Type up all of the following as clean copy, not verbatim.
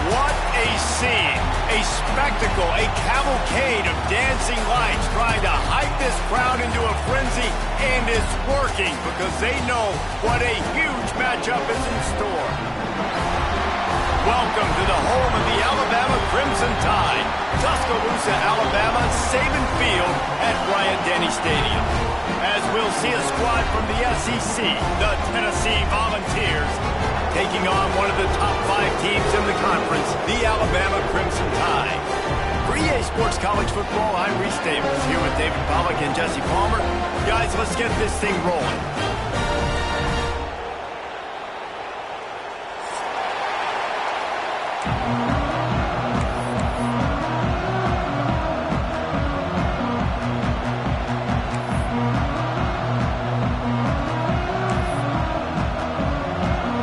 What a scene, a spectacle, a cavalcade of dancing lights trying to hype this crowd into a frenzy, and it's working because they know what a huge matchup is in store. Welcome to the home of the Alabama Crimson Tide, Tuscaloosa, Alabama, Saban Field at Bryant-Denny Stadium. As we'll see a squad from the SEC, the Tennessee Volunteers, taking on one of the top 5 teams in the conference, the Alabama Crimson Tide. For EA Sports College Football, I'm Reese Davis, here with David Pollack and Jesse Palmer. Guys, let's get this thing rolling.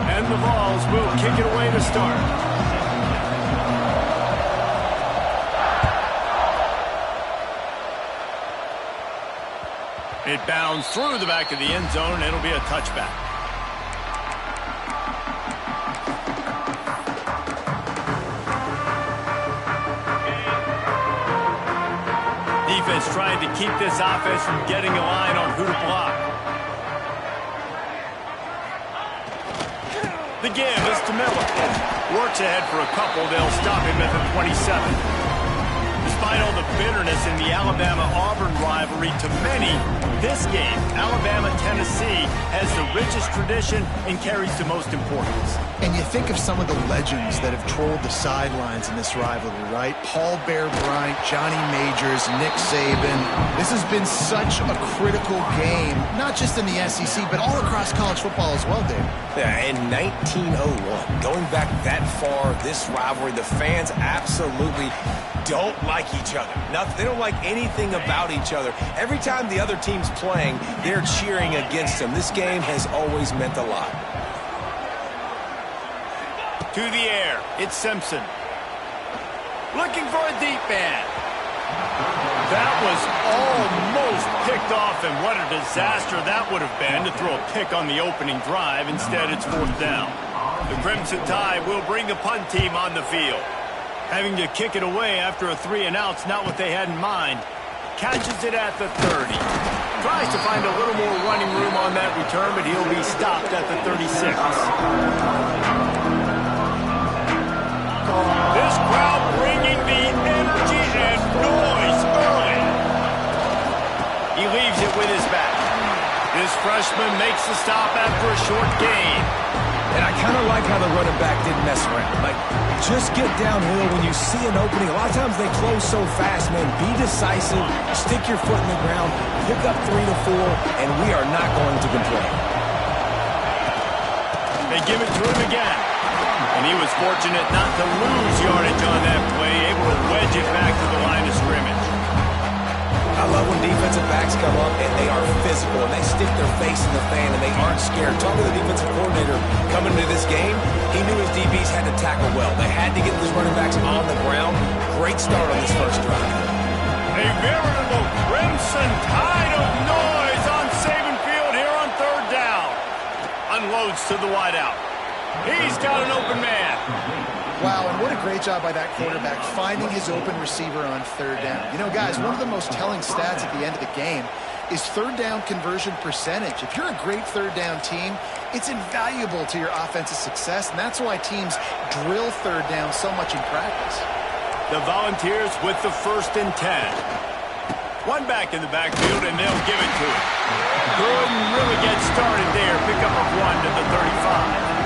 And the Vols will kick it away to start. It bounds through the back of the end zone, and it'll be a touchback. Defense trying to keep this offense from getting a line on who to block. The give is to Miller. Works ahead for a couple. They'll stop him at the 27. Despite all the bitterness in the Alabama-Auburn rivalry, to many, this game, Alabama-Tennessee, has the richest tradition and carries the most importance. And you think of some of the legends that have trolled the sidelines in this rivalry, right? Paul Bear Bryant, Johnny Majors, Nick Saban. This has been such a critical game, not just in the SEC, but all across college football as well, Dave. Yeah, in 1901, going back that far, this rivalry, the fans absolutely don't like each other. They don't like anything about each other. Every time the other team's playing, they're cheering against them. This game has always meant a lot. To the air, it's Simpson. Looking for a deep man. That was almost picked off, and what a disaster that would have been to throw a pick on the opening drive. Instead, it's 4th down. The Crimson Tide will bring the punt team on the field. Having to kick it away after a 3-and-out's not what they had in mind. Catches it at the 30. Tries to find a little more running room on that return, but he'll be stopped at the 36. This crowd bringing the energy and noise early. He leaves it with his back. This freshman makes the stop after a short gain. And I kind of like how the running back didn't mess around. Like, just get downhill when you see an opening. A lot of times they close so fast, man. Be decisive, stick your foot in the ground, pick up 3 to 4, and we are not going to complain. They give it to him again. And he was fortunate not to lose yardage on that play, able to wedge it back to the line of scrimmage. I love when defensive backs come up and they are physical and they stick their face in the fan and they aren't scared. Talking to the defensive coordinator coming into this game, he knew his DBs had to tackle well. They had to get these running backs on the ground. Great start on this first drive. A veritable Crimson Tide of noise on Saban Field here on 3rd down. Unloads to the wideout. He's got an open man. Wow, and what a great job by that quarterback finding his open receiver on 3rd down. You know, guys, one of the most telling stats at the end of the game is 3rd down conversion percentage. If you're a great 3rd down team, it's invaluable to your offensive success, and that's why teams drill 3rd down so much in practice. The Volunteers with the 1st and 10. One back in the backfield, and they'll give it to him. Couldn't really get started there. Pick up a 1 to the 35.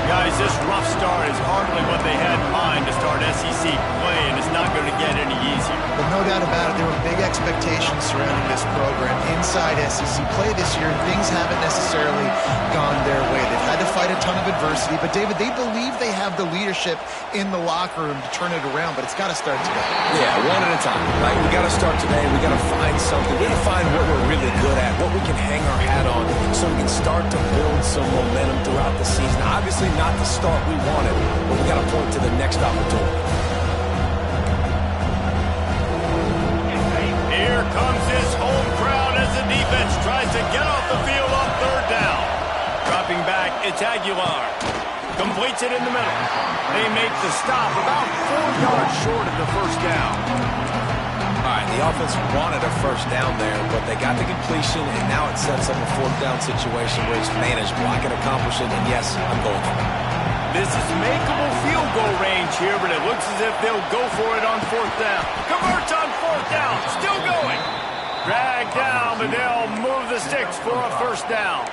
Guys, this rough start is hardly what they had in mind to start SEC play, and it's not going to get any easier. But no doubt about it, there were big expectations surrounding this program. Inside SEC play this year, things haven't necessarily gone their way. They've had to fight a ton of adversity, but David, they believe they have the leadership in the locker room to turn it around, but it's got to start today. Yeah, one at a time. Like, we got to start today. We got to find something. We got to find what we're really good at, what we can hang our hat on, so we can start to build some momentum throughout the season. Obviously, not the start we wanted, but we got to point to the next opportunity. Here comes his home crowd as the defense tries to get off the field off it's Aguilar. Completes it in the middle. They make the stop about 4 yards short of the first down. All right, the offense wanted a first down there, but they got the completion, and now it sets up a 4th down situation where it's manageable. I can accomplish it, and yes, I'm going for it. This is makeable field goal range here, but it looks as if they'll go for it on 4th down. Converts on 4th down. Still going. Dragged down, but they'll move the sticks for a first down.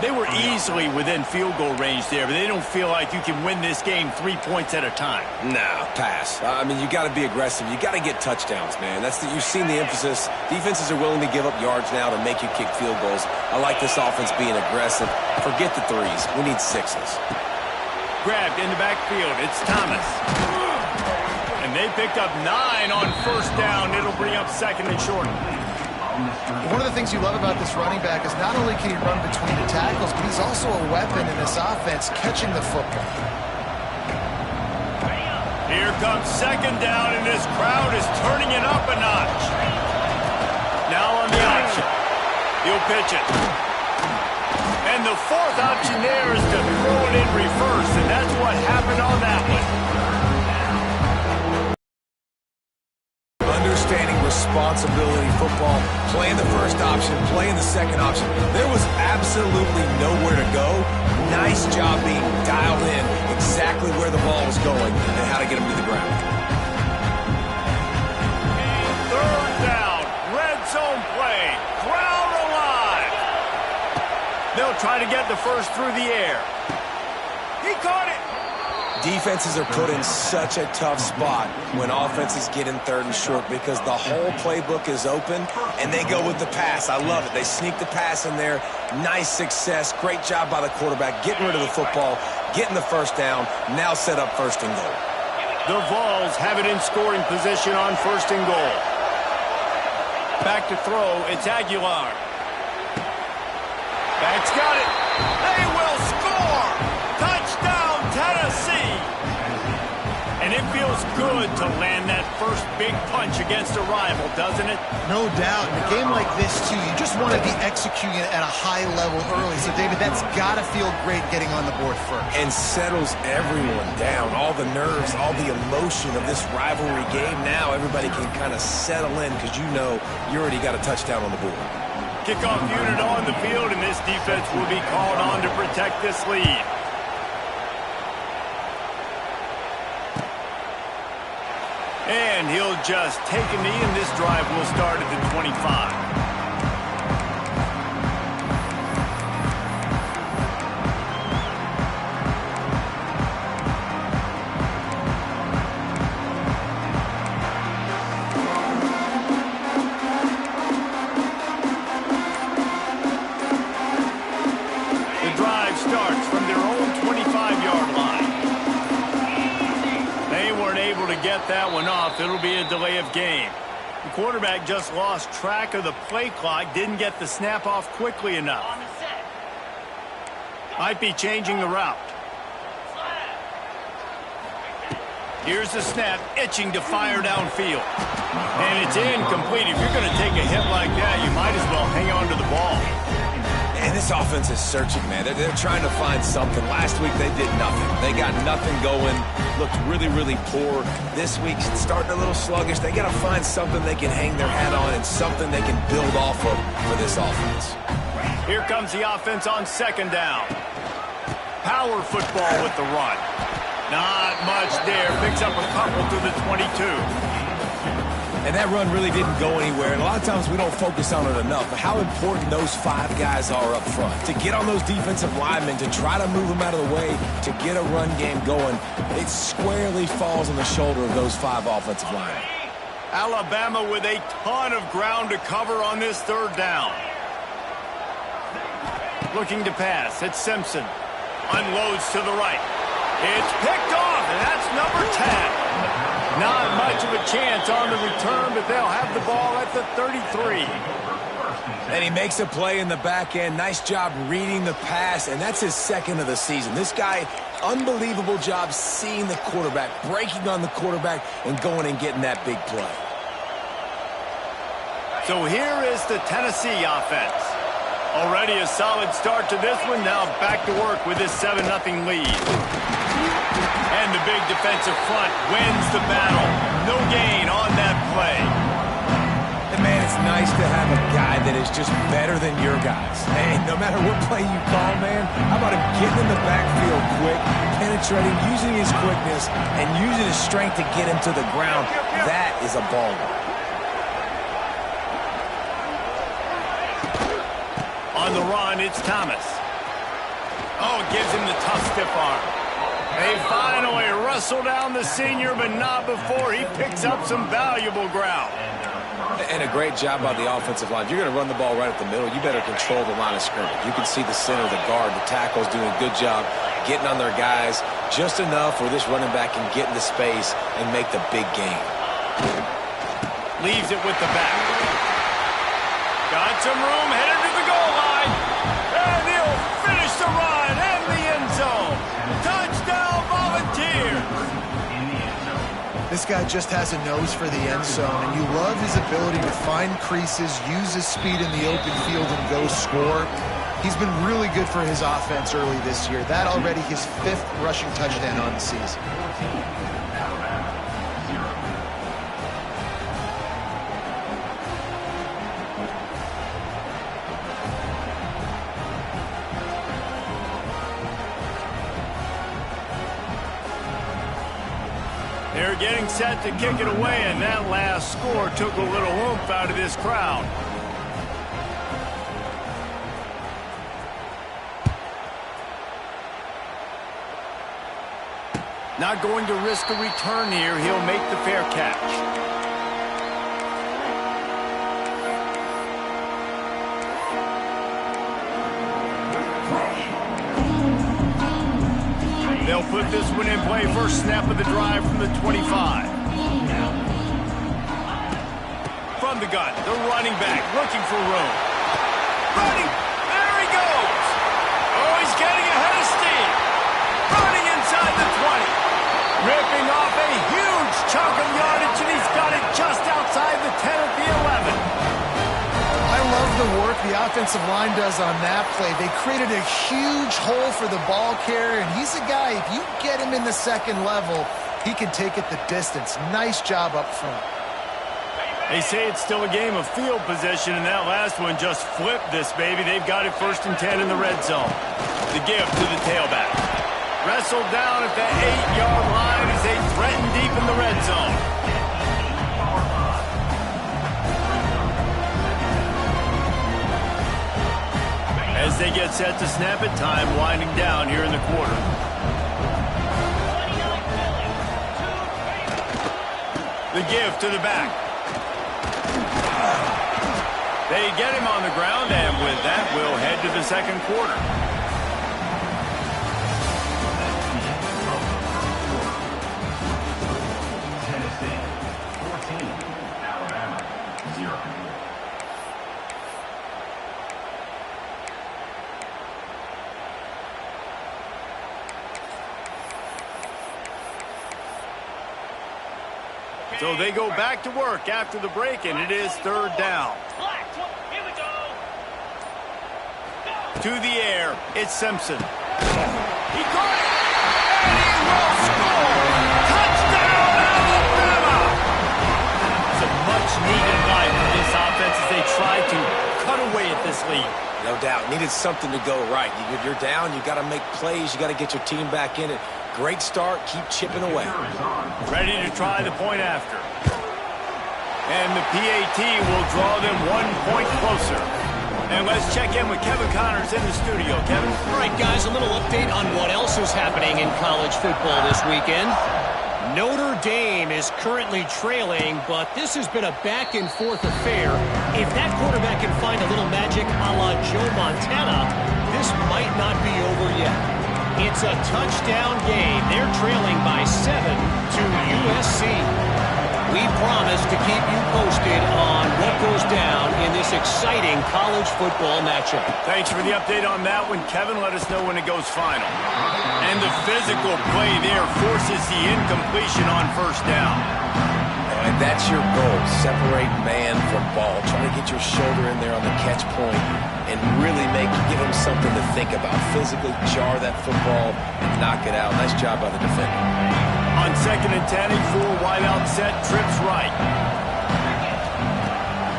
They were easily within field goal range there, but they don't feel like you can win this game 3 points at a time. Nah, pass. I mean, you got to be aggressive. You got to get touchdowns, man. You've seen the emphasis. Defenses are willing to give up yards now to make you kick field goals. I like this offense being aggressive. Forget the 3s. We need 6s. Grabbed in the backfield. It's Thomas. And they picked up 9 on first down. It'll bring up 2nd and short. One of the things you love about this running back is not only can he run between the tackles, but he's also a weapon in this offense catching the football. Here comes 2nd down, and this crowd is turning it up a notch. Now on the option. He'll pitch it. And the 4th option there is to throw it in reverse, and that's what happened on that one. Understanding responsibility football, playing the first option, playing the second option. There was absolutely nowhere to go. Nice job being dialed in exactly where the ball was going and how to get him to the ground. 3rd down, red zone play, crowd alive. They'll try to get the first through the air. He caught it. Defenses are put in such a tough spot when offenses get in 3rd and short because the whole playbook is open, and they go with the pass. I love it. They sneak the pass in there. Nice success. Great job by the quarterback getting rid of the football, getting the first down, now set up 1st and goal. The Vols have it in scoring position on 1st and goal. Back to throw. It's Aguilar. Back's got it. They will score. Touchdown, Tennessee. And it feels good to land that first big punch against a rival, doesn't it? No doubt. In a game like this, too, you just want to be executing it at a high level early. So, David, that's got to feel great getting on the board first. And settles everyone down. All the nerves, all the emotion of this rivalry game. Now everybody can kind of settle in because you know you already got a touchdown on the board. Kickoff unit on the field, and this defense will be called on to protect this lead. And he'll just take a knee, and this drive will start at the 25. The drive starts from their own 25-yard line. They weren't able to get that one off. It'll be a delay of game. The quarterback just lost track of the play clock, didn't get the snap off quickly enough. Might be changing the route. Here's the snap, itching to fire downfield. And it's incomplete. If you're going to take a hit like that, you might as well hang on to the ball. And this offense is searching, man. They're trying to find something. Last week, they did nothing. They got nothing going. Looked really, really poor. This week's starting a little sluggish. They got to find something they can hang their hat on and something they can build off of for this offense. Here comes the offense on 2nd down. Power football with the run. Not much there. Picks up a couple to the 22. And that run really didn't go anywhere. And a lot of times we don't focus on it enough. But how important those 5 guys are up front. To get on those defensive linemen, to try to move them out of the way, to get a run game going, it squarely falls on the shoulder of those 5 offensive linemen. Alabama with a ton of ground to cover on this 3rd down. Looking to pass. It's Simpson. Unloads to the right. It's picked off, and that's number 10. Not much of a chance on the return, but they'll have the ball at the 33. And he makes a play in the back end. Nice job reading the pass, and that's his 2nd of the season. This guy, unbelievable job seeing the quarterback, breaking on the quarterback, and going and getting that big play. So here is the Tennessee offense. Already a solid start to this one. Now back to work with this 7-0 lead. And the big defensive front wins the battle. No gain on that play. And man, it's nice to have a guy that is just better than your guys. Hey, no matter what play you call, man, how about him getting in the backfield quick, penetrating, using his quickness, and using his strength to get him to the ground. That is a baller. On the run, it's Thomas. Oh, it gives him the tough stiff arm. They finally wrestle down the senior, but not before he picks up some valuable ground. And a great job by the offensive line. If you're going to run the ball right at the middle, you better control the line of scrimmage. You can see the center, the guard, the tackles doing a good job getting on their guys just enough where this running back can get into space and make the big game. Leaves it with the back. Got some room, headed to the goal line. And he'll finish the run in the end zone. Touchdown, Volunteers. This guy just has a nose for the end zone, and you love his ability to find creases, use his speed in the open field, and go score. He's been really good for his offense early this year. That already his 5th rushing touchdown on the season. They're getting set to kick it away, and that last score took a little oomph out of this crowd. Not going to risk a return here. He'll make the fair catch. They'll put this one in play. First snap of the drive from the 25. From the gun, the running back looking for room. Running, there he goes. Oh, he's getting ahead of steam. Running inside the 20. Ripping off a huge chunk of yardage, and he's got it just outside the 10 at the 11. I love the work the offensive line does on that play. They created a huge hole for the ball carrier, and he's a guy, if you get him in the second level, he can take it the distance. Nice job up front. They say it's still a game of field possession, and that last one just flipped this baby. They've got it 1st and 10 in the red zone. The give to the tailback. Wrestled down at the 8-yard line as they threaten deep in the red zone. As they get set to snap it, time winding down here in the quarter. The give to the back. They get him on the ground, and with that, we'll head to the second quarter. So they go back to work after the break, and it is 3rd down. To the air, it's Simpson. He caught it, and he will score! Touchdown, Alabama! It's a much-needed night for this offense as they try to cut away at this lead. No doubt. Needed something to go right. You're down. You got to make plays. You got to get your team back in it. Great start. Keep chipping away. Ready to try the point after. And the PAT will draw them 1 point closer. And let's check in with Kevin Connors in the studio. Kevin? All right, guys, a little update on what else is happening in college football this weekend. Notre Dame is currently trailing, but this has been a back-and-forth affair. If that quarterback can find a little magic a la Joe Montana, this might not be over yet. It's a touchdown game. They're trailing by 7 to USC. We promise to keep you posted on what goes down in this exciting college football matchup. Thanks for the update on that one, Kevin. Let us know when it goes final. And the physical play there forces the incompletion on 1st down. and that's your goal. Separate man from ball. Try to get your shoulder in there on the catch point and really give him something to think about. Physically jar that football and knock it out. Nice job by the defender. On 2nd and 10, a full wideout set, trips right.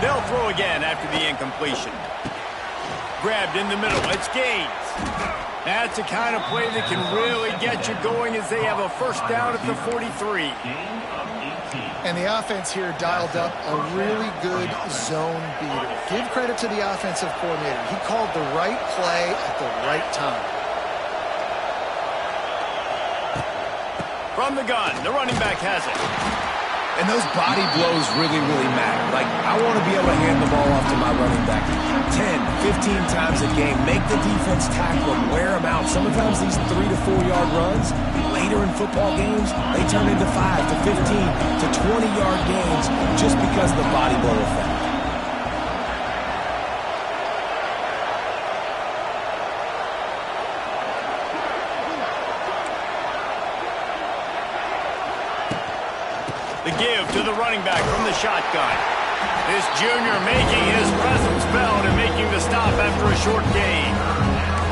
They'll throw again after the incompletion. Grabbed in the middle. It's Gaines. That's the kind of play that can really get you going as they have a first down at the 43. And the offense here dialed up a really good zone beater. Give credit to the offensive coordinator. He called the right play at the right time. From the gun, the running back has it. And those body blows really, really matter. Like, I want to be able to hand the ball off to my running back 10, 15 times a game. Make the defense tackle him, wear him out. Sometimes these 3 to 4 yard runs, later in football games, they turn into 5 to 15 to 20 yard games just because of the body blow effect. The give to the running back from the shotgun. This junior making his presence felt and making the stop after a short gain.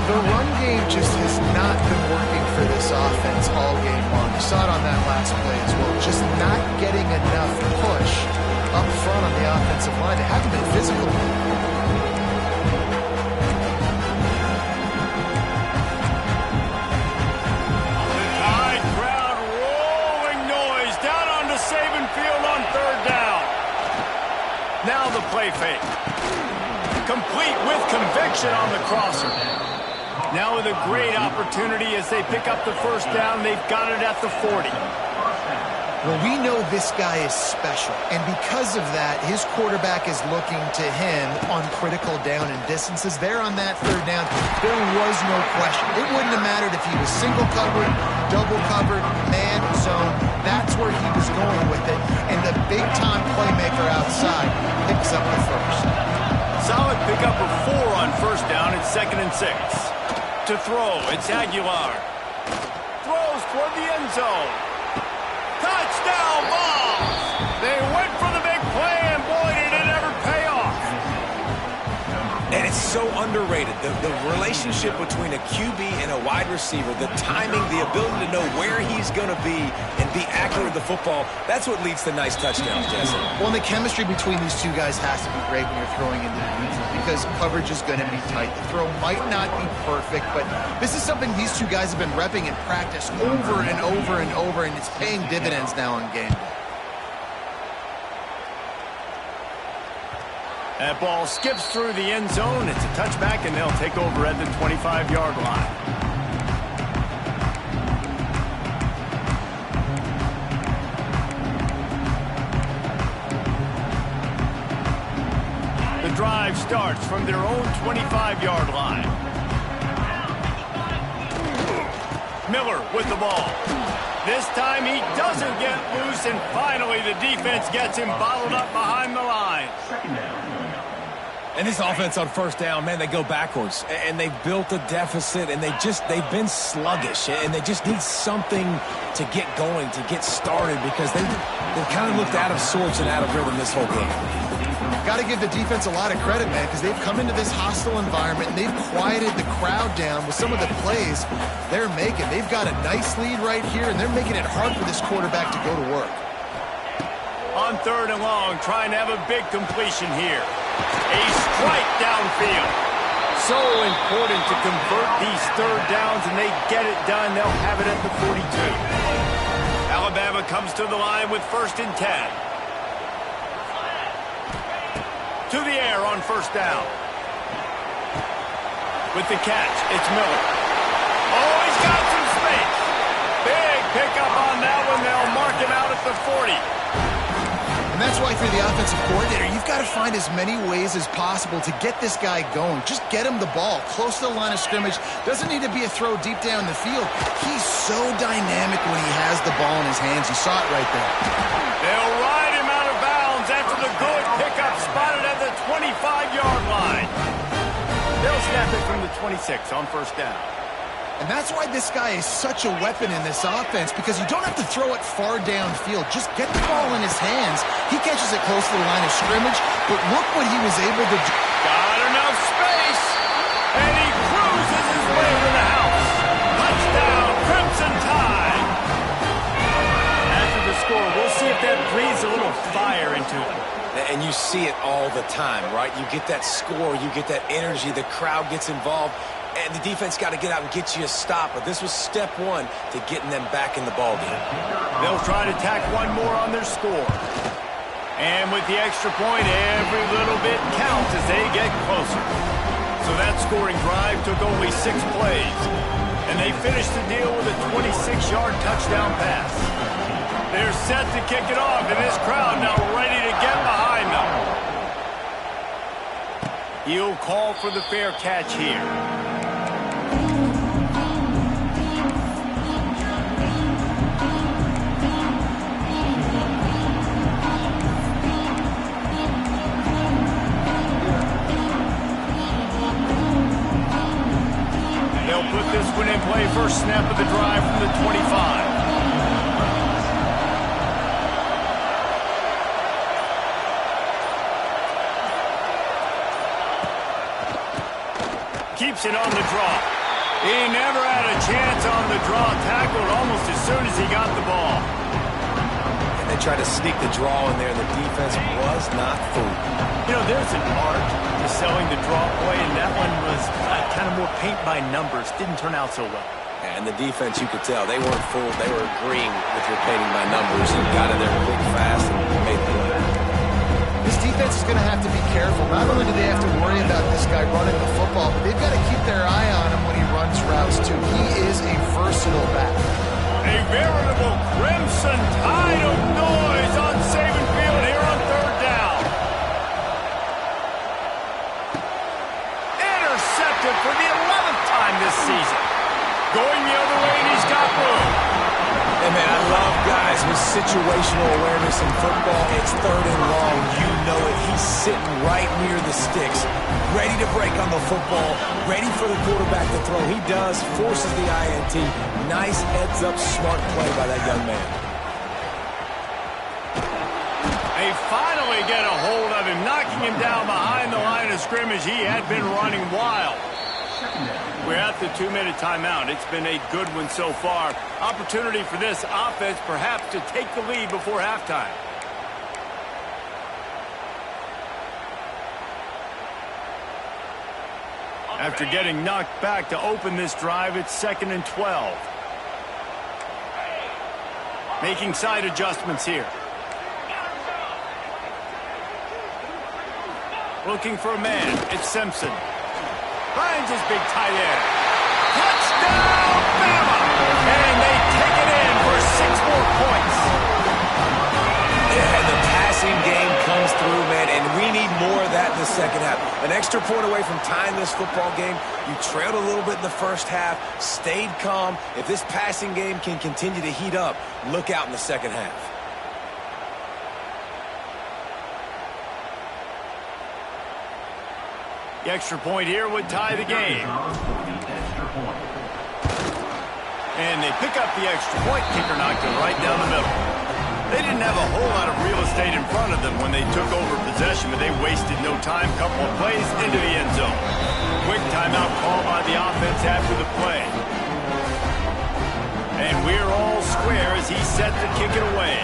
The run game just has not been working for this offense all game long. You saw it on that last play as well. Just not getting enough push up front on the offensive line. They haven't been physical. Now the play fake. Complete with conviction on the crosser. Now with a great opportunity as they pick up the first down. They've got it at the 40. Well, we know this guy is special, and because of that, his quarterback is looking to him on critical down and distances. There on that third down, there was no question. It wouldn't have mattered if he was single covered, double covered, man zone. That's where he was going with it, and the big-time playmaker outside picks up the first. Solid pickup of 4 on first down. It's 2nd and 6. To throw, it's Aguilar. Throws toward the end zone. Touchdown, Vols! They went for the big play, and boy, did it ever pay off. And it's so underrated. The relationship between a QB and a wide receiver, the timing, the ability to know where he's going to be and be accurate with the football, that's what leads to nice touchdowns, Jesse. Well, and the chemistry between these two guys has to be great when you're throwing into the neutral because coverage is going to be tight. The throw might not be perfect, but this is something these two guys have been repping in practice over and over and over, and it's paying dividends now on game day. That ball skips through the end zone. It's a touchback, and they'll take over at the 25-yard line. The drive starts from their own 25-yard line. Miller with the ball. This time he doesn't get loose, and finally the defense gets him bottled up behind the line. And this offense on first down, man, they go backwards. And they've built a deficit, and they've been sluggish. And they just need something to get going, to get started, because they've kind of looked out of sorts and out of rhythm this whole game. Got to give the defense a lot of credit, man, because they've come into this hostile environment, and they've quieted the crowd down with some of the plays they're making. They've got a nice lead right here, and they're making it hard for this quarterback to go to work. On 3rd and long, trying to have a big completion here. A strike downfield. So important to convert these third downs, and they get it done. They'll have it at the 42. Alabama comes to the line with 1st and 10. To the air on first down. With the catch, it's Miller. Oh, he's got some space. Big pickup on that one. They'll mark him out at the 40. And that's why for the offensive coordinator, you've got to find as many ways as possible to get this guy going. Just get him the ball close to the line of scrimmage. Doesn't need to be a throw deep down the field. He's so dynamic when he has the ball in his hands. You saw it right there. They'll ride him out of bounds after the good pickup spotted at the 25-yard line. They'll snap it from the 26 on first down. And that's why this guy is such a weapon in this offense, because you don't have to throw it far downfield. Just get the ball in his hands. He catches it close to the line of scrimmage, but look what he was able to do. Got enough space, and he cruises his way to the house. Touchdown, Crimson Tide. After the score, we'll see if that breathes a little fire into him. And you see it all the time, right? You get that score, you get that energy, the crowd gets involved, and the defense got to get out and get you a stop. But this was step one to getting them back in the ballgame. They'll try to tack one more on their score. And with the extra point, every little bit counts as they get closer. So that scoring drive took only 6 plays. And they finished the deal with a 26-yard touchdown pass. They're set to kick it off, and this crowd now ready to get behind them. He'll call for the fair catch here. They'll put this one in play, first snap of the drive from the 25. Keeps it on the draw. He never had a chance on the draw. Tackled almost as soon as he got the ball. And they tried to sneak the draw in there, and the defense was not fooled. You know, there's an art to selling the draw play, and that one was kind of more paint by numbers. Didn't turn out so well. And the defense, you could tell, they weren't fooled. They were agreeing with your painting by numbers and got in there quick, fast, and made the play. This defense is going to have to be careful. Not only do they have to worry about this guy running the football, but they've got to keep their eye on him when he runs routes, too. He is a versatile back. A veritable Crimson Tide of noise on Saban Field here on third down. Intercepted for the 11th time this season. Going the other way, and he's got room. Hey, man, I love guys with situational awareness in football. It's third and long. You know it. He's sitting right near the sticks, ready to break on the football, ready for the quarterback to throw. He does, forces the INT. Nice heads-up, smart play by that young man. They finally get a hold of him, knocking him down behind the line of scrimmage. He had been running wild. We're at the 2-minute timeout. It's been a good one so far. Opportunity for this offense perhaps to take the lead before halftime. After getting knocked back to open this drive, it's 2nd and 12. Making side adjustments here. Looking for a man. It's Simpson. Finds his big tight end. Touchdown, Bama! And they take it in for 6 more points. Yeah, and the passing game comes through, man, and we need more of that in the second half. An extra point away from tying this football game. You trailed a little bit in the first half, stayed calm. If this passing game can continue to heat up, look out in the second half. The extra point here would tie the game. And they pick up the extra point. Kicker knocked it right down the middle. They didn't have a whole lot of real estate in front of them when they took over possession, but they wasted no time. Couple of plays into the end zone. Quick timeout call by the offense after the play. And we're all square as he's set to kick it away.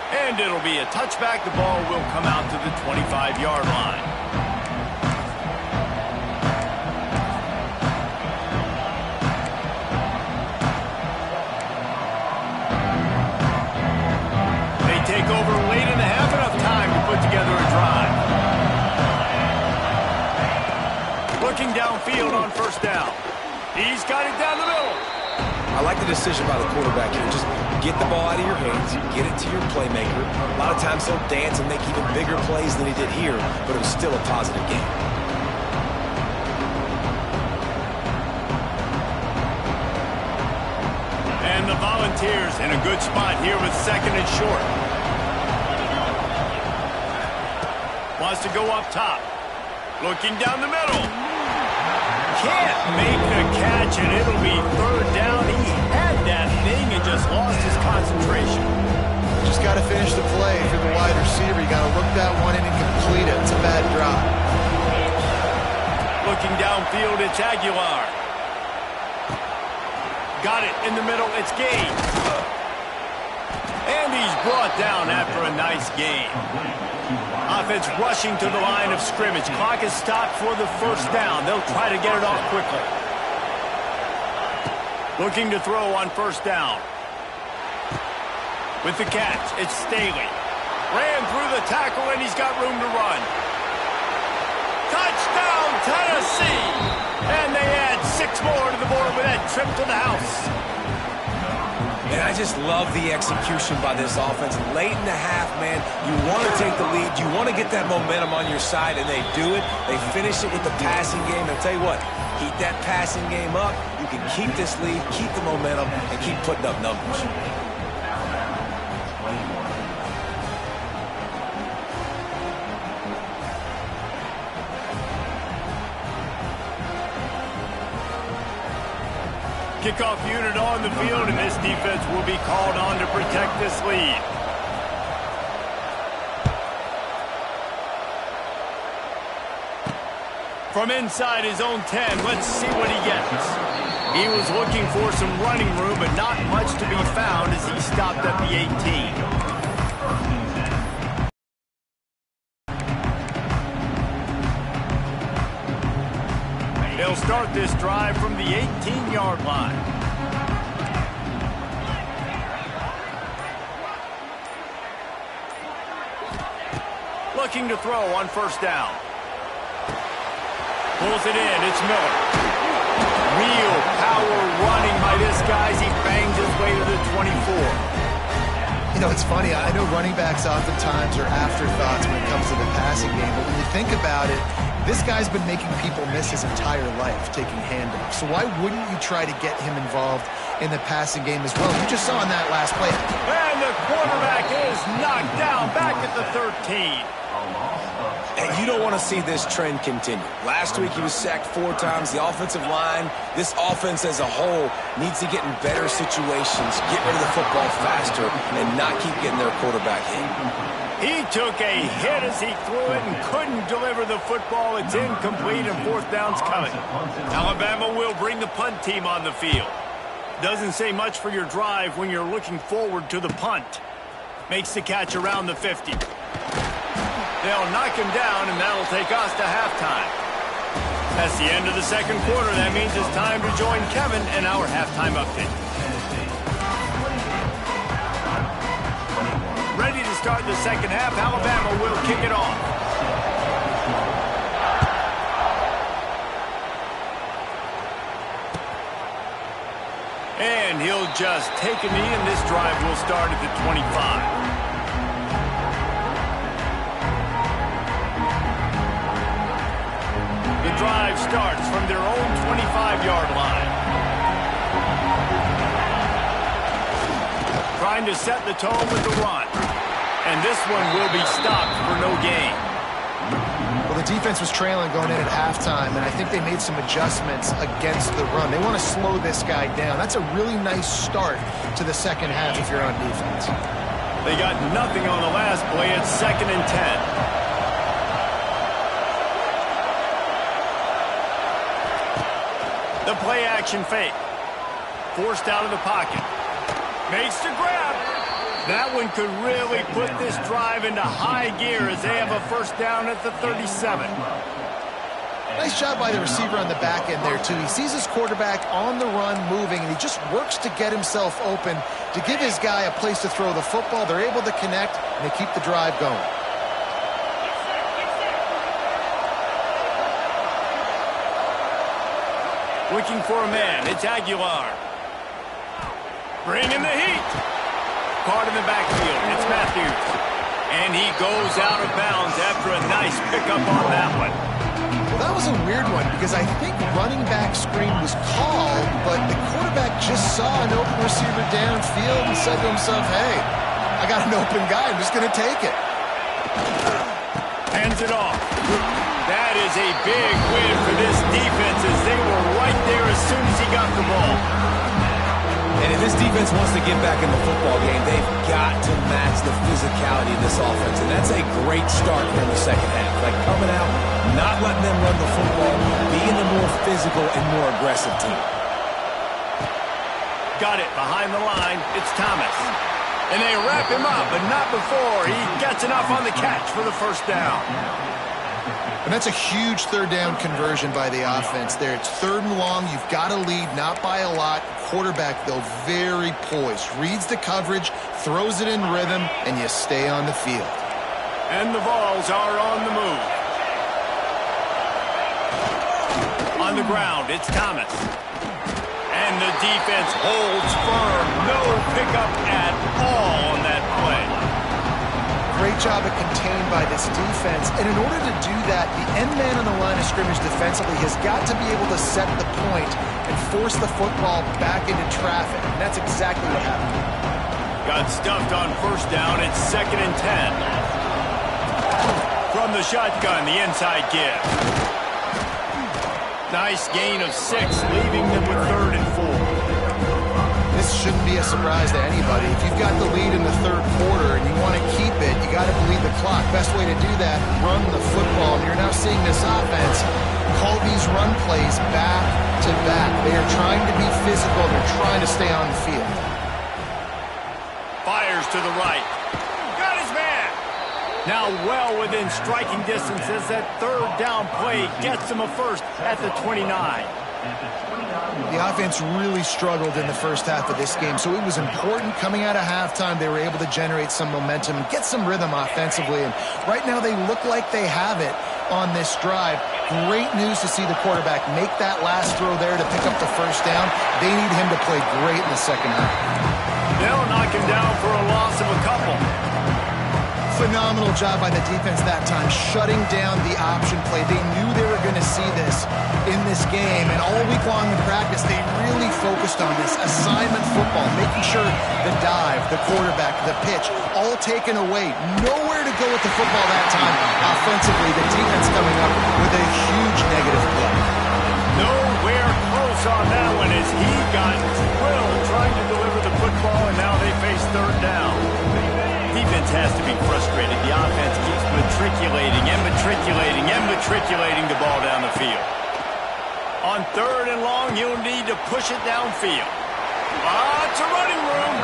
And it'll be a touchback. The ball will come out to the 25-yard line. They take over late in the half, enough time to put together a drive. Looking downfield on first down. He's got it down the middle. I like the decision by the quarterback here. Just get the ball out of your hands, get it to your playmaker. A lot of times he'll dance and make even bigger plays than he did here, but it was still a positive game. And the Volunteers in a good spot here with 2nd and short. Wants to go up top. Looking down the middle. Can't make the catch, and it'll be third down. He had that thing and just lost his concentration. Just got to finish the play. If you're the wide receiver, you got to look that one in and complete it. It's a bad drop. Looking downfield, it's Aguilar. Got it in the middle, it's Gain. And he's brought down after a nice gain. Offense rushing to the line of scrimmage. Clock is stopped for the first down. They'll try to get it off quickly. Looking to throw on first down. With the catch, it's Staley. Ran through the tackle, and he's got room to run. Touchdown, Tennessee! And they add 6 more to the board with that trip to the house. And I just love the execution by this offense. Late in the half, man, you want to take the lead. You want to get that momentum on your side, and they do it. They finish it with the passing game. And I'll tell you what, keep that passing game up. You can keep this lead, keep the momentum, and keep putting up numbers. Kickoff unit on the field, and this defense will be called on to protect this lead. From inside his own 10, let's see what he gets. He was looking for some running room, but not much to be found as he stopped at the 18. They'll start this drive from the 18-yard line. Looking to throw on first down. Pulls it in, it's Miller. Real power running by this guy as he bangs his way to the 24. You know, it's funny. I know running backs oftentimes are afterthoughts when it comes to the passing game, but when you think about it, this guy's been making people miss his entire life taking handoffs. So why wouldn't you try to get him involved in the passing game as well? You just saw in that last play. And the quarterback is knocked down back at the 13. And you don't want to see this trend continue. Last week he was sacked 4 times. The offensive line, this offense as a whole, needs to get in better situations, get rid of the football faster, and not keep getting their quarterback hit. He took a hit as he threw it and couldn't deliver the football. It's incomplete and fourth down's coming. Alabama will bring the punt team on the field. Doesn't say much for your drive when you're looking forward to the punt. Makes the catch around the 50. They'll knock him down, and that'll take us to halftime. That's the end of the second quarter. That means it's time to join Kevin in our halftime update. Ready to start the second half. Alabama will kick it off. And he'll just take a knee, and this drive will start at the 25. The drive starts from their own 25-yard line. Trying to set the tone with the run. And this one will be stopped for no gain. Well, the defense was trailing going in at halftime, and I think they made some adjustments against the run. They want to slow this guy down. That's a really nice start to the second half if you're on defense. They got nothing on the last play. It's 2nd and 10. The play-action fake. Forced out of the pocket. Makes the grab. That one could really put this drive into high gear as they have a first down at the 37. Nice job by the receiver on the back end there, too. He sees his quarterback on the run moving, and he just works to get himself open to give his guy a place to throw the football. They're able to connect, and they keep the drive going. Looking for a man. It's Aguilar. Bringing the heat. Caught in the backfield. It's Matthews. And he goes out of bounds after a nice pickup on that one. Well, that was a weird one because I think running back screen was called, but the quarterback just saw an open receiver downfield and said to himself, hey, I got an open guy. I'm just going to take it. Hands it off. That is a big win for this defense as they were right there as soon as he got the ball. And if this defense wants to get back in the football game, they've got to match the physicality of this offense. And that's a great start in the second half. Like coming out, not letting them run the football, being the more physical and more aggressive team. Got it behind the line. It's Thomas. And they wrap him up, but not before he gets enough on the catch for the first down. And that's a huge third down conversion by the offense there. It's 3rd and long. You've got to lead, not by a lot. Quarterback, though, very poised. Reads the coverage, throws it in rhythm, and you stay on the field. And the Vols are on the move. On the ground, it's Thomas. And the defense holds firm. No pickup at all on that play. Great job of contained by this defense. And in order to do that, the end man on the line of scrimmage defensively has got to be able to set the point and force the football back into traffic. And that's exactly what happened. Got stuffed on first down. It's 2nd and 10. From the shotgun, the inside give. Nice gain of 6, leaving them with 3rd and 4. This shouldn't be a surprise to anybody. If you've got the lead in the 3rd quarter and you want to keep it, you got to bleed the clock. Best way to do that, run the football. And you're now seeing this offense call these run plays back to back. They are trying to be physical. They're trying to stay on the field. Fires to the right. Got his man. Now well within striking distance as that 3rd down play gets them a first at the 29. The offense really struggled in the first half of this game, so it was important coming out of halftime. They were able to generate some momentum and get some rhythm offensively, and right now they look like they have it on this drive. Great news to see the quarterback make that last throw there to pick up the first down. They need him to play great in the second half. They'll knock him down for a loss of a couple. Phenomenal job by the defense that time, shutting down the option play. They knew they were going to see this in this game, and all week long in practice, they really focused on this assignment football, making sure the dive, the quarterback, the pitch, all taken away. Nowhere to go with the football that time. Offensively, the defense coming up with a huge negative play. Nowhere close on that one as he got drilled trying to deliver the football, and now they face 3rd down. Defense has to be frustrated. The offense keeps matriculating the ball down the field. On 3rd and long, you'll need to push it downfield. It's a running room.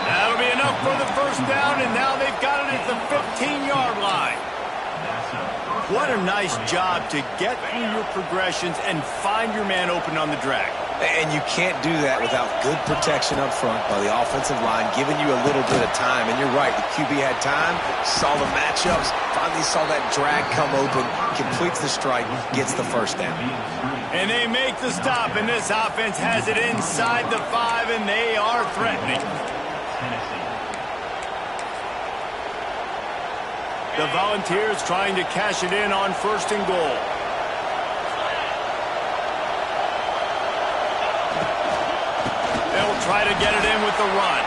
That'll be enough for the first down, and now they've got it at the 15-yard line. What a nice job to get through your progressions and find your man open on the drag. And you can't do that without good protection up front by the offensive line, giving you a little bit of time. And you're right, the QB had time, saw the matchups, finally saw that drag come open, completes the strike, gets the first down. And they make the stop, and this offense has it inside the 5, and they are threatening. The Volunteers trying to cash it in on 1st and goal. They'll try to get it in with the run.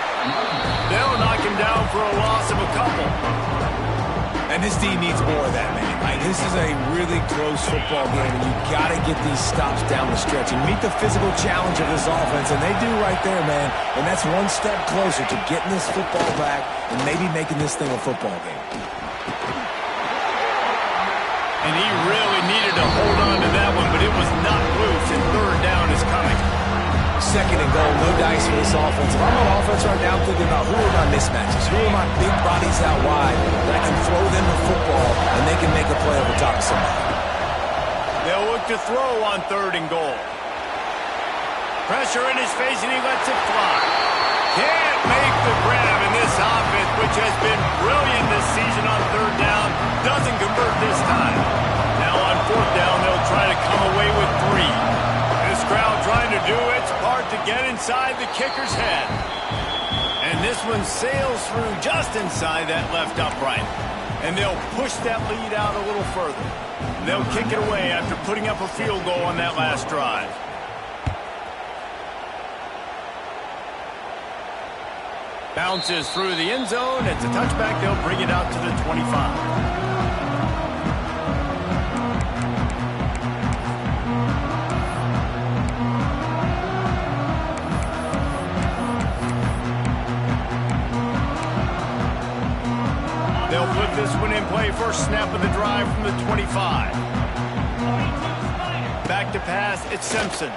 They'll knock him down for a loss of a couple. And this D needs more of that, man. Like, this is a really close football game, and you've got to get these stops down the stretch and meet the physical challenge of this offense, and they do right there, man. And that's one step closer to getting this football back and maybe making this thing a football game. And he really needed to hold on to that one, but it was not loose, and 3rd down is coming. 2nd and goal, no dice for this offense. If I'm on offense right now, I'm thinking about who are my mismatches, who are my big bodies out wide that I can throw them the football and they can make a play over top of somebody. They'll look to throw on 3rd and goal. Pressure in his face, and he lets it fly. Can't make the grab, and this offense, which has been brilliant this season on 3rd down, doesn't convert this time. Now on 4th down, they'll try to come away with 3. This crowd trying to do its part to get inside the kicker's head. And this one sails through just inside that left upright. And they'll push that lead out a little further. They'll kick it away after putting up a field goal on that last drive. Bounces through the end zone. It's a touchback. They'll bring it out to the 25. this one in play. First snap of the drive from the 25. Back to pass, it's Simpson.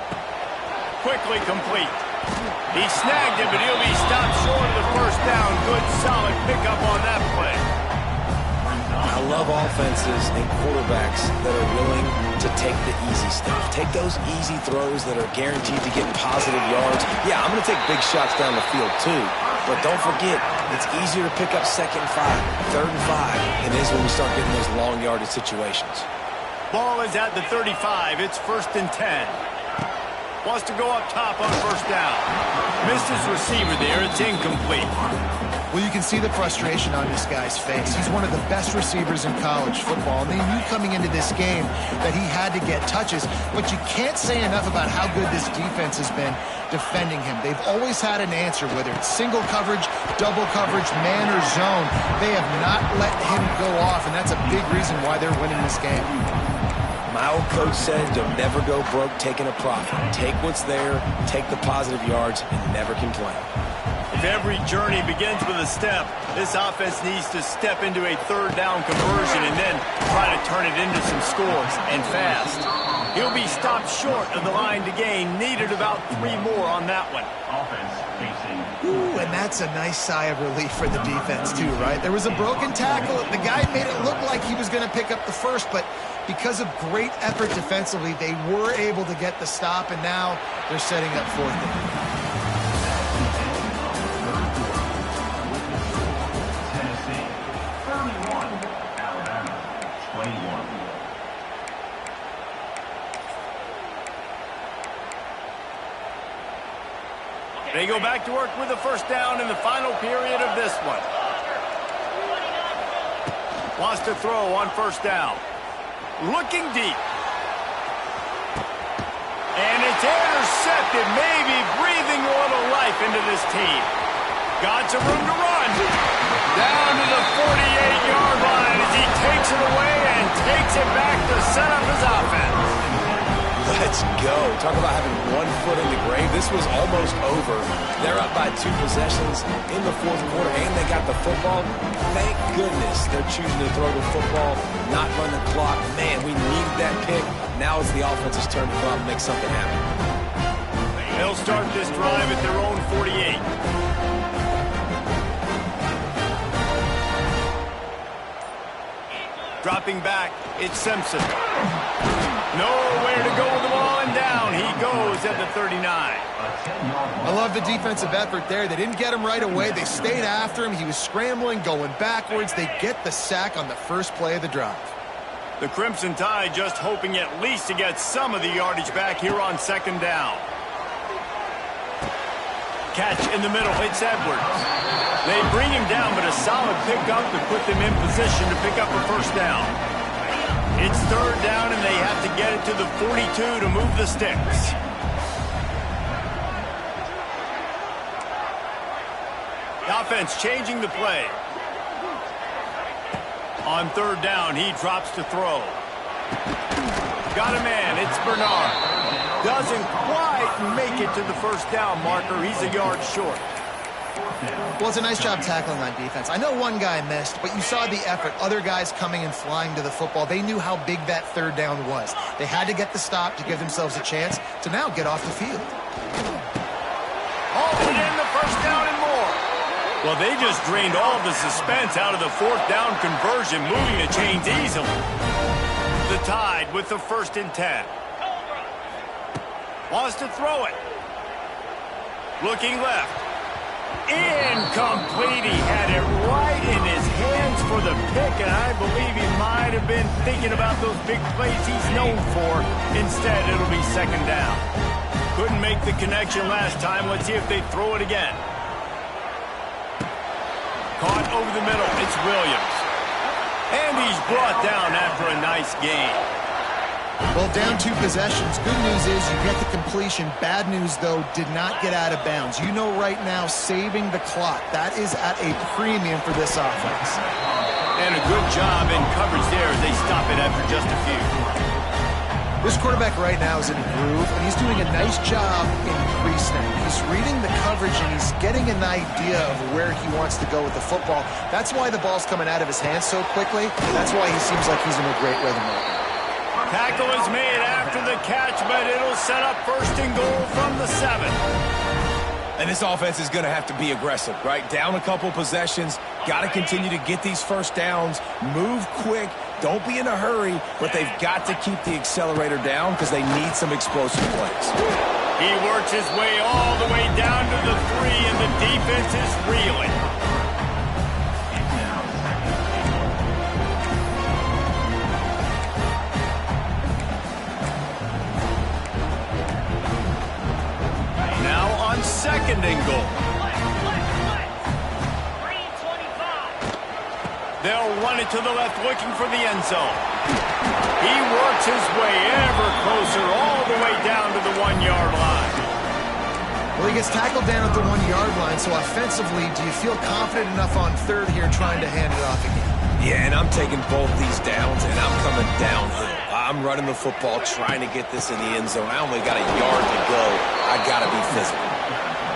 Quickly complete. He snagged it, but he'll be stopped short of the first down. Good, solid pickup on that play. I love offenses and quarterbacks that are willing to take the easy stuff. Take those easy throws that are guaranteed to get positive yards. Yeah, I'm going to take big shots down the field too. But don't forget, it's easier to pick up 2nd and 5, 3rd and 5 than it is when we start getting those long yardage situations. Ball is at the 35. It's 1st and 10. Wants to go up top on first down. Missed his receiver there. It's incomplete. Well, you can see the frustration on this guy's face. He's one of the best receivers in college football, and they knew coming into this game that he had to get touches, but you can't say enough about how good this defense has been defending him. They've always had an answer, whether it's single coverage, double coverage, man or zone. They have not let him go off, and that's a big reason why they're winning this game. My old coach said, don't never go broke taking a profit. Take what's there, take the positive yards, and never complain. If every journey begins with a step, this offense needs to step into a 3rd down conversion and then try to turn it into some scores, and fast. He'll be stopped short of the line to gain. Needed about 3 more on that one. Ooh, and that's a nice sigh of relief for the defense too, right? There was a broken tackle. The guy made it look like he was going to pick up the first, but because of great effort defensively, they were able to get the stop, and now they're setting up 4th down. They go back to work with the first down in the final period of this one. Wants to throw on first down. Looking deep. And it's intercepted, maybe breathing a little life into this team. Got some room to run. Down to the 48-yard line as he takes it away and takes it back to set up his offense. Let's go. Talk about having 1 foot in the grave. This was almost over. They're up by 2 possessions in the 4th quarter, and they got the football. Thank goodness they're choosing to throw the football, not run the clock. Man, we needed that pick. Now it's the offense's turn to go out and make something happen. They'll start this drive at their own 48. Dropping back, it's Simpson. Nowhere to go with the ball, and down he goes at the 39. I love the defensive effort there. They didn't get him right away. They stayed after him. He was scrambling, going backwards. They get the sack on the first play of the drive. The Crimson Tide just hoping at least to get some of the yardage back here on 2nd down. Catch in the middle, it's Edwards. They bring him down, but a solid pickup to put them in position to pick up a first down. It's 3rd down, and they have to get it to the 42 to move the sticks. The offense changing the play. On 3rd down, he drops to throw. Got a man, it's Bernard. Doesn't quite make it to the first down marker. He's a yard short. Well, it's a nice job tackling on defense. I know one guy missed, but you saw the effort. Other guys coming and flying to the football. They knew how big that 3rd down was. They had to get the stop to give themselves a chance to now get off the field. Oh, and in the first down and more. Well, they just drained all the suspense out of the 4th down conversion, moving the chains easily. The Tide with the 1st and 10. Wants to throw it. Looking left. Incomplete. He had it right in his hands for the pick, and I believe he might have been thinking about those big plays he's known for. Instead, it'll be 2nd down. Couldn't make the connection last time. Let's see if they throw it again. Caught over the middle. It's Williams. And he's brought down after a nice gain. Well, down 2 possessions. Good news is you get the completion. Bad news, though, did not get out of bounds. You know right now, saving the clock. That is at a premium for this offense. And a good job in coverage there as they stop it after just a few. This quarterback right now is in a groove, and he's doing a nice job in pre-snap. He's reading the coverage, and he's getting an idea of where he wants to go with the football. That's why the ball's coming out of his hands so quickly. That's why he seems like he's in a great rhythm right now. Tackle is made after the catch, but it'll set up 1st and goal from the 7. And this offense is going to have to be aggressive, right? Down a couple possessions, got to continue to get these first downs, move quick, don't be in a hurry, but they've got to keep the accelerator down because they need some explosive plays. He works his way all the way down to the 3, and the defense is reeling. Now on 2nd and goal. They'll run it to the left, looking for the end zone. He works his way ever closer, all the way down to the 1-yard line. Well, he gets tackled down at the 1-yard line, so offensively, do you feel confident enough on 3rd here trying to hand it off again? Yeah, and I'm taking both these downs, and I'm coming downhill. I'm running the football, trying to get this in the end zone. I only got a yard to go. I got to be physical.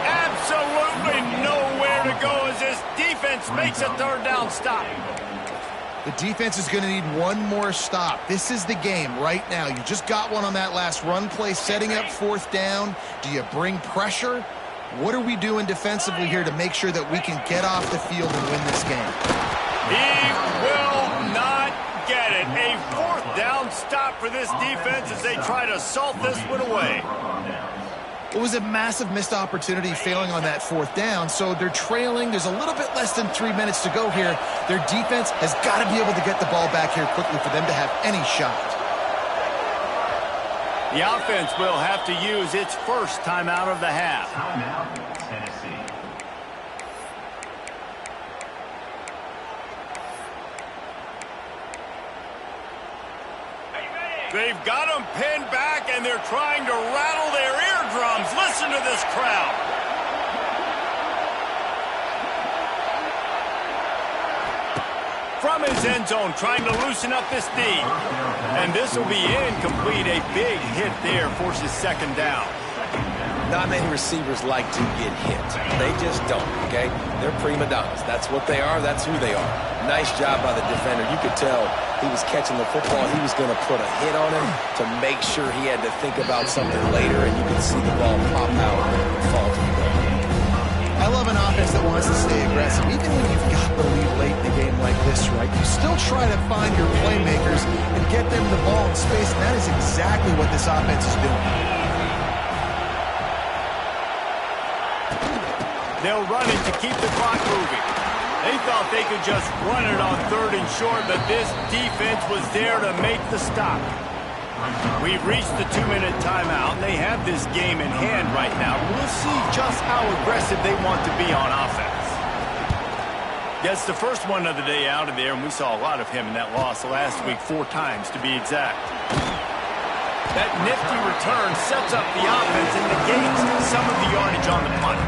Absolutely nowhere to go as this defense makes a 3rd down stop. The defense is going to need one more stop. This is the game right now. You just got one on that last run play, setting up 4th down. Do you bring pressure? What are we doing defensively here to make sure that we can get off the field and win this game? He will not get it. A 4th down stop for this defense as they try to salt this one away. It was a massive missed opportunity failing on that 4th down, so they're trailing. There's a little bit less than 3 minutes to go here. Their defense has got to be able to get the ball back here quickly for them to have any shot. The offense will have to use its 1st timeout of the half. They've got them pinned back, and they're trying to rattle their eardrums. Listen to this crowd. From his end zone, trying to loosen up this D. And this will be incomplete. A big hit there forces 2nd down. Not many receivers like to get hit. They just don't, okay? They're prima donnas. That's what they are. That's who they are. Nice job by the defender. You could tell he was catching the football. He was going to put a hit on him to make sure he had to think about something later, and you could see the ball pop out and fall to the ground. I love an offense that wants to stay aggressive. Even when you've got the lead late in the game like this, right, you still try to find your playmakers and get them the ball in space, and that is exactly what this offense is doing. They'll run it to keep the clock moving. They thought they could just run it on 3rd and short, but this defense was there to make the stop. We've reached the 2-minute timeout, and they have this game in hand right now. We'll see just how aggressive they want to be on offense. Gets the first one of the day out of there, and we saw a lot of him in that loss last week, 4 times to be exact. That nifty return sets up the offense and negates some of the yardage on the punt.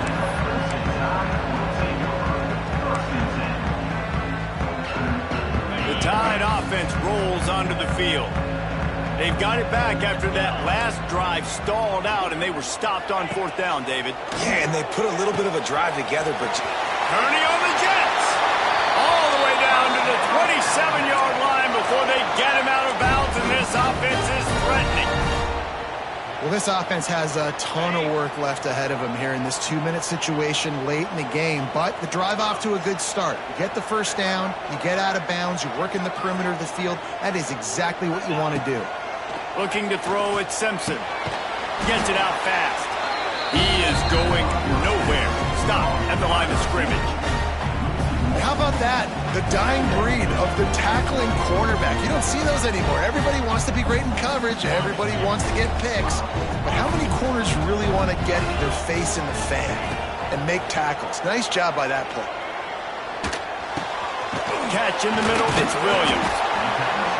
The Tide offense rolls onto the field. They've got it back after that last drive stalled out, and they were stopped on 4th down, David. Yeah, and they put a little bit of a drive together, but... Kearney on the Jets. All the way down to the 27-yard line before they get him out of bounds, and this offense is threatening. Well, this offense has a ton of work left ahead of them here in this 2-minute situation late in the game, but the drive off to a good start. You get the 1st down, you get out of bounds, you work in the perimeter of the field. That is exactly what you want to do. Looking to throw at Simpson. Gets it out fast. He is going nowhere. Stop at the line of scrimmage. How about that? The dying breed of the tackling cornerback. You don't see those anymore. Everybody wants to be great in coverage. Everybody wants to get picks. But how many corners really want to get their face in the fan and make tackles? Nice job by that play. Catch in the middle. It's Williams.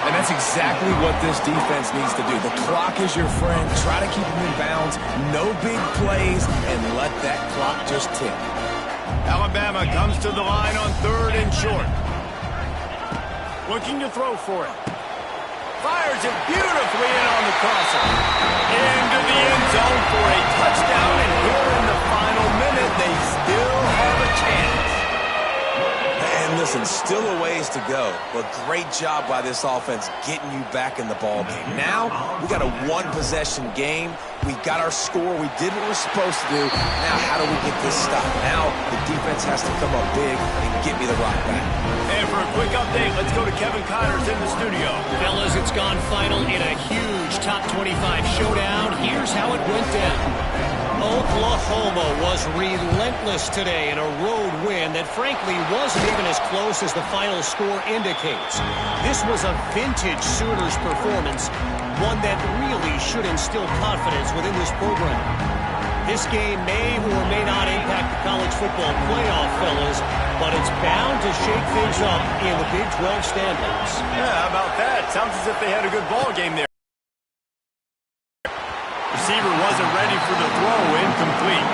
And that's exactly what this defense needs to do. The clock is your friend. Try to keep them in bounds. No big plays, and let that clock just tick. Alabama comes to the line on 3rd and short. Looking to throw for it. Fires it beautifully in on the crosser. Into the end zone for a touchdown, and here in the final minute, they still have a chance. And listen, still a ways to go, but great job by this offense getting you back in the ball game. Now, we got a one-possession game. We got our score. We did what we're supposed to do. Now, how do we get this stopped? Now, the defense has to come up big and get me the rock back. And for a quick update, let's go to Kevin Connors in the studio. Fellas, it's gone final in a huge top 25 showdown. Here's how it went down. Oklahoma was relentless today in a road win that frankly wasn't even as close as the final score indicates. This was a vintage Sooners performance, one that really should instill confidence within this program. This game may or may not impact the college football playoff, fellas, but it's bound to shake things up in the Big 12 standings. Yeah, how about that? Sounds as if they had a good ball game there. Receiver wasn't ready for the throw, incomplete.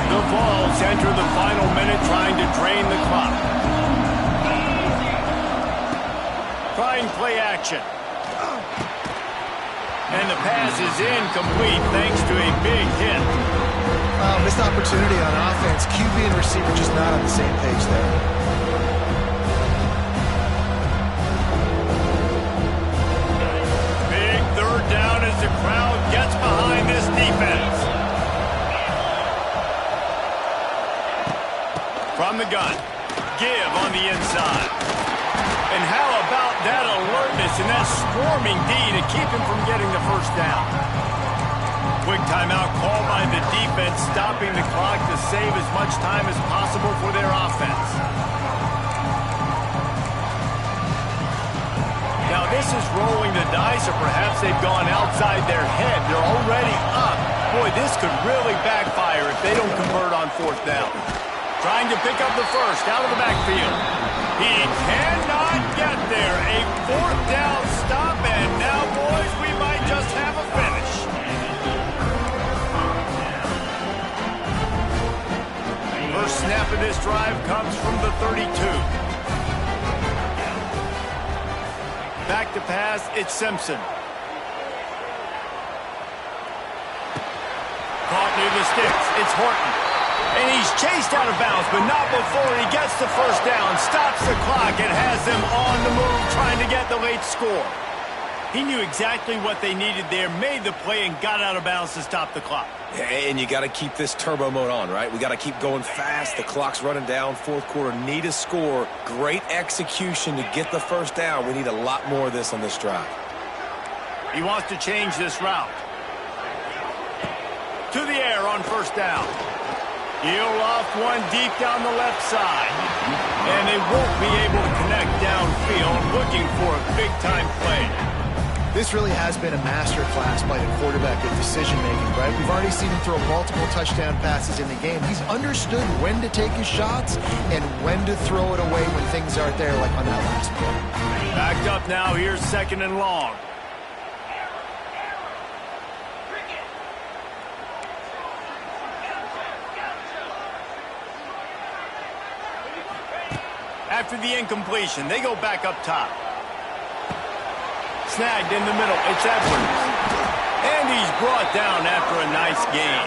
The Vols enter the final minute trying to drain the clock. Trying play action. And the pass is incomplete thanks to a big hit. Missed opportunity on offense. QB and receiver just not on the same page there. Down as the crowd gets behind this defense. From the gun, give on the inside. And how about that alertness and that swarming D to keep him from getting the first down? Quick timeout called by the defense, stopping the clock to save as much time as possible for their offense. Now this is rolling the dice, or perhaps they've gone outside their head. They're already up. Boy, this could really backfire if they don't convert on fourth down. Trying to pick up the first out of the backfield. He cannot get there. A fourth down stop, and now, boys, we might just have a finish. First snap of this drive comes from the 32. Back to pass, it's Simpson. Caught near the sticks, it's Horton. And he's chased out of bounds, but not before he gets the first down, stops the clock, and has them on the move trying to get the late score. He knew exactly what they needed there, made the play, and got out of bounds to stop the clock. And you got to keep this turbo mode on, right? We got to keep going fast. The clock's running down. Fourth quarter, need a score. Great execution to get the first down. We need a lot more of this on this drive. He wants to change this route. To the air on first down. He'll loft one deep down the left side. And they won't be able to connect downfield, looking for a big-time play. This really has been a master class by the quarterback with decision-making, right? We've already seen him throw multiple touchdown passes in the game. He's understood when to take his shots and when to throw it away when things aren't there, like on that last play. Backed up now, here's second and long. After the incompletion, they go back up top. Snagged in the middle, it's Edwards. And he's brought down after a nice gain.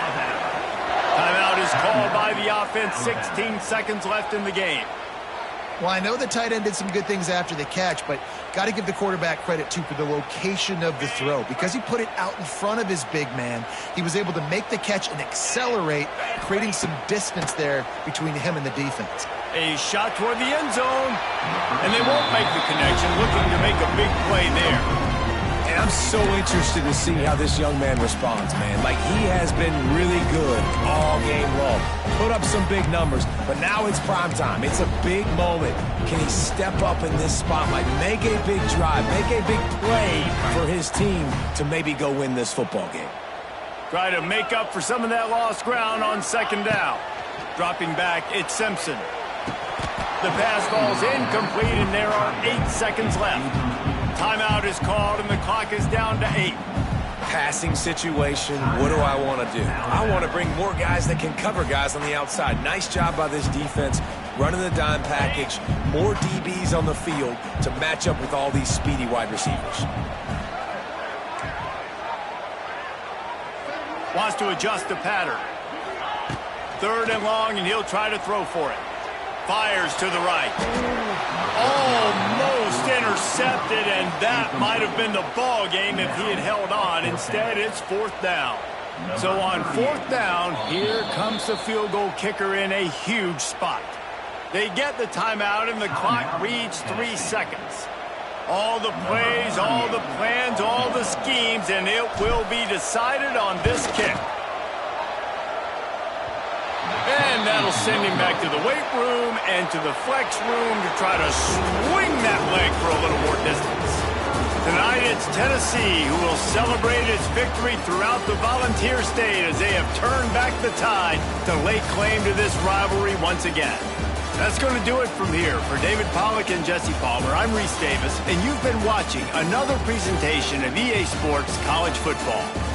Timeout is called by the offense, 16 seconds left in the game. Well, I know the tight end did some good things after the catch, but got to give the quarterback credit, too, for the location of the throw. Because he put it out in front of his big man, he was able to make the catch and accelerate, creating some distance there between him and the defense. A shot toward the end zone, and they won't make the connection, looking to make a big play there. And I'm so interested to see how this young man responds, man. Like, he has been really good all game long. Put up some big numbers, but now it's prime time. It's a big moment. Can he step up in this spotlight, make a big drive, make a big play for his team to maybe go win this football game? Try to make up for some of that lost ground on second down. Dropping back, it's Simpson. The pass falls incomplete, and there are 8 seconds left. Timeout is called, and the clock is down to 8. Passing situation, what do I want to do? I want to bring more guys that can cover guys on the outside. Nice job by this defense. running the dime package, more DBs on the field to match up with all these speedy wide receivers. Wants to adjust the pattern. 3rd and long, and he'll try to throw for it. Fires to the right. Almost intercepted, and that might have been the ball game if he had held on. Instead, it's 4th down. So on 4th down, here comes the field goal kicker in a huge spot. They get the timeout, and the clock reads 3 seconds. All the plays, all the plans, all the schemes, and it will be decided on this kick. And that'll send him back to the weight room and to the flex room to try to swing that leg for a little more distance. Tonight it's Tennessee who will celebrate its victory throughout the Volunteer State as they have turned back the tide to lay claim to this rivalry once again. That's going to do it from here. For David Pollack and Jesse Palmer, I'm Reese Davis, and you've been watching another presentation of EA Sports College Football.